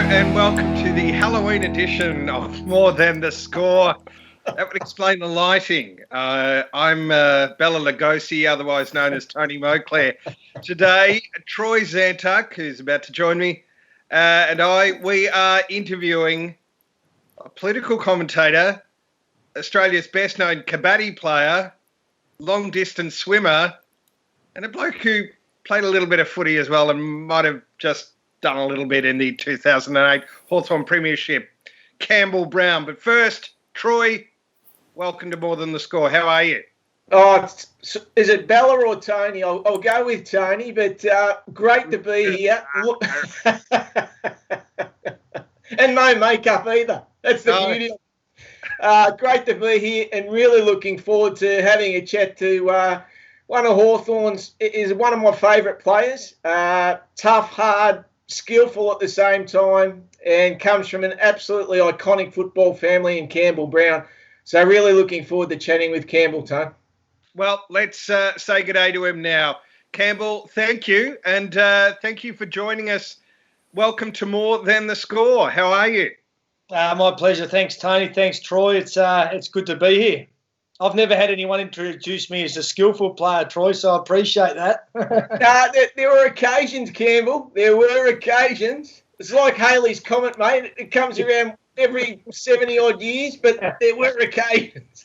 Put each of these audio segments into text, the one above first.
and welcome to the Halloween edition of More Than the Score. That would explain the lighting. I'm Bella Lugosi, otherwise known as Tony Moclair. Today, Troy Zantuck, who's about to join me, we are interviewing a political commentator, Australia's best-known kabaddi player, long-distance swimmer, and a bloke who played a little bit of footy as well and might have just done a little bit in the 2008 Hawthorn Premiership, Campbell Brown. But first, Troy, welcome to More Than the Score. How are you? Oh, is it Bella or Tony? I'll go with Tony, but great to be here. And no makeup either. That's the beauty. Great to be here and really looking forward to having a chat to one of Hawthorn's, is one of my favourite players. Tough, hard, skillful at the same time, and comes from an absolutely iconic football family in Campbell Brown. So really looking forward to chatting with Campbell, Tone. Well, let's say good day to him now. Campbell, thank you, and thank you for joining us. Welcome to More Than the Score. How are you? My pleasure. Thanks, Tony. Thanks, Troy. It's good to be here. I've never had anyone introduce me as a skillful player, Troy, so I appreciate that. There were occasions, Campbell. There were occasions. It's like Haley's Comet, mate. It comes around every 70-odd years, but there were occasions.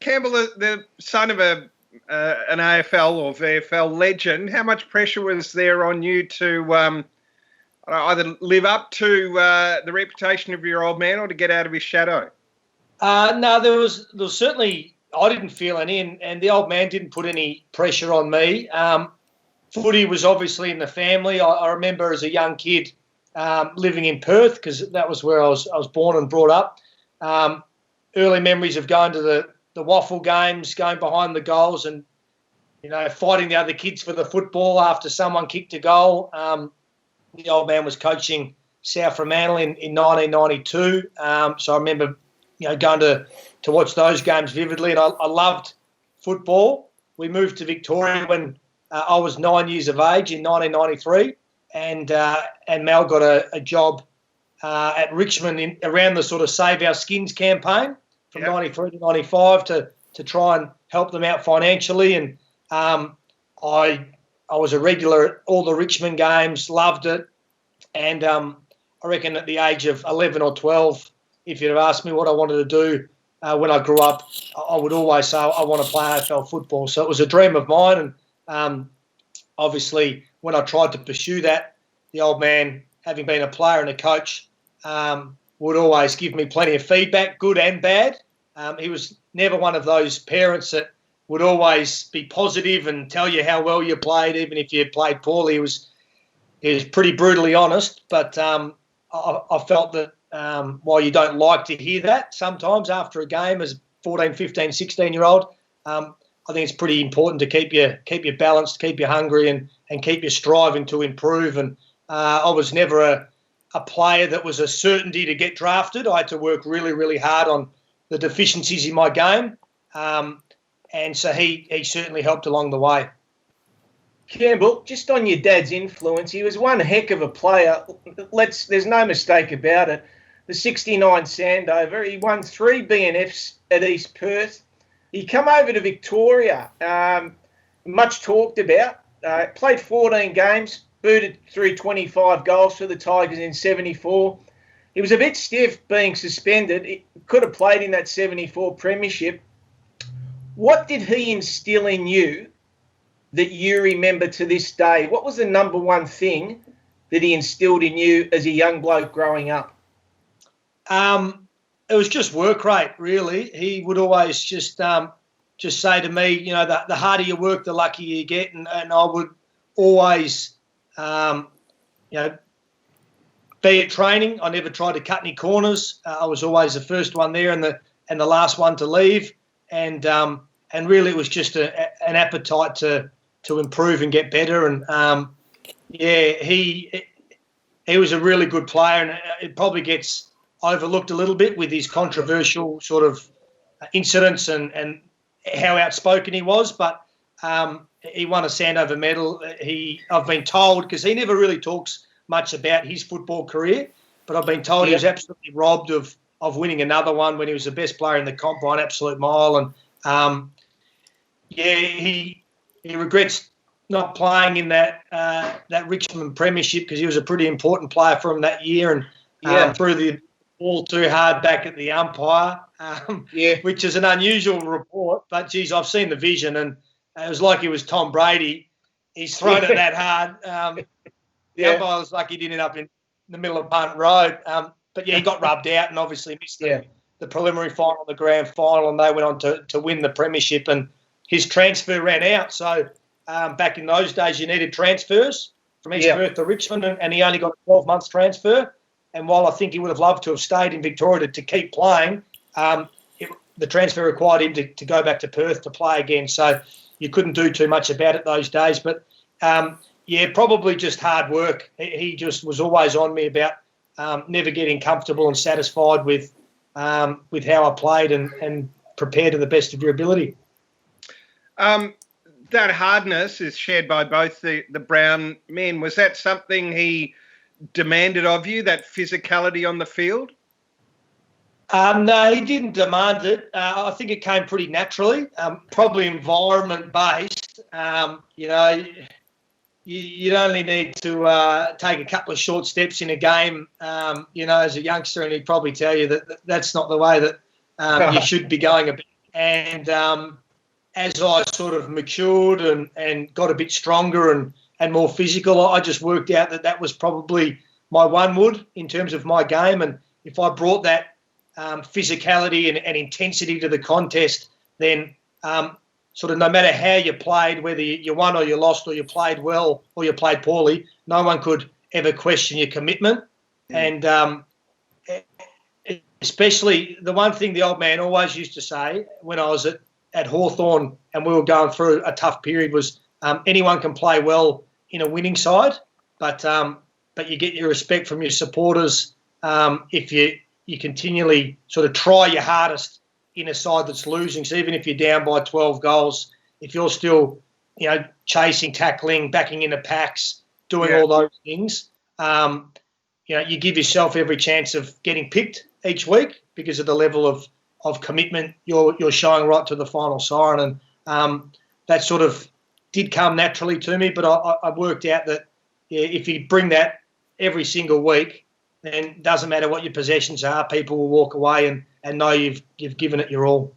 Campbell, the son of an AFL or VFL legend, how much pressure was there on you to either live up to the reputation of your old man or to get out of his shadow? No, there was certainly, I didn't feel any, and the old man didn't put any pressure on me. Footy was obviously in the family. I remember as a young kid living in Perth, because that was where I was born and brought up. Early memories of going to the waffle games, going behind the goals and, fighting the other kids for the football after someone kicked a goal. The old man was coaching South Fremantle in 1992. So I remember, going to watch those games vividly, and I loved football. We moved to Victoria when I was 9 years of age in 1993, and Mal got a job at Richmond around the sort of Save Our Skins campaign from 93 to 95 to try and help them out financially. And I was a regular at all the Richmond games, loved it. And I reckon at the age of 11 or 12, if you'd have asked me what I wanted to do when I grew up, I would always say I want to play AFL football. So it was a dream of mine. And obviously when I tried to pursue that, the old man, having been a player and a coach, would always give me plenty of feedback, good and bad. He was never one of those parents that would always be positive and tell you how well you played, even if you played poorly. He was pretty brutally honest, but I felt that while you don't like to hear that sometimes after a game as 14, 15, 16-year-old, I think it's pretty important to keep you balanced, keep you hungry and keep you striving to improve. And I was never a player that was a certainty to get drafted. I had to work really, really hard on the deficiencies in my game. And so he certainly helped along the way. Campbell, just on your dad's influence, he was one heck of a player. There's no mistake about it. The 69 Sandover, he won 3 BNFs at East Perth. He come over to Victoria, much talked about. Played 14 games, booted through 25 goals for the Tigers in 74. He was a bit stiff being suspended. He could have played in that 74 premiership. What did he instill in you that you remember to this day? What was the number one thing that he instilled in you as a young bloke growing up? It was just work rate, really. He would always just say to me, the harder you work, the luckier you get. And I would always, be at training. I never tried to cut any corners. I was always the first one there and the last one to leave. And really it was just an appetite to improve and get better. And he was a really good player, and it probably gets overlooked a little bit with his controversial sort of incidents and how outspoken he was. But He won a Sandover medal. I've been told, because he never really talks much about his football career, but I've been told he was absolutely robbed of winning another one when he was the best player in the comp by an absolute mile. And he regrets not playing in that Richmond premiership because he was a pretty important player for him that year and threw the ball too hard back at the umpire, which is an unusual report. But, geez, I've seen the vision, and it was like he was Tom Brady. He's thrown it that hard. The umpire was like he didn't end up in the middle of Punt Road. But, he got rubbed out and obviously missed the preliminary final, the grand final, and they went on to win the premiership, and his transfer ran out. So back in those days, you needed transfers from East Perth to Richmond, and he only got a 12-month transfer. And while I think he would have loved to have stayed in Victoria to keep playing, the transfer required him to go back to Perth to play again. So you couldn't do too much about it those days. But, probably just hard work. He just was always on me about never getting comfortable and satisfied with how I played and prepare to the best of your ability. That hardness is shared by both the Brown men. Was that something he demanded of you, that physicality on the field? No, he didn't demand it. I think it came pretty naturally, probably environment-based. You'd only need to take a couple of short steps in a game, as a youngster, and he'd probably tell you that that's not the way that you should be going about. And as I sort of matured and got a bit stronger and more physical, I just worked out that was probably my one wood in terms of my game. And if I brought that physicality and intensity to the contest, then sort of no matter how you played, whether you won or you lost or you played well or you played poorly, no one could ever question your commitment. And especially the one thing the old man always used to say when I was at Hawthorn and we were going through a tough period was anyone can play well in a winning side, but you get your respect from your supporters if you continually sort of try your hardest in a side that's losing. So even if you're down by 12 goals, if you're still, chasing, tackling, backing into packs, doing all those things, you give yourself every chance of getting picked each week because of the level of commitment you're showing right to the final siren. And that sort of did come naturally to me, but I worked out that if you bring that every single week, then it doesn't matter what your possessions are, people will walk away and know you've given it your all.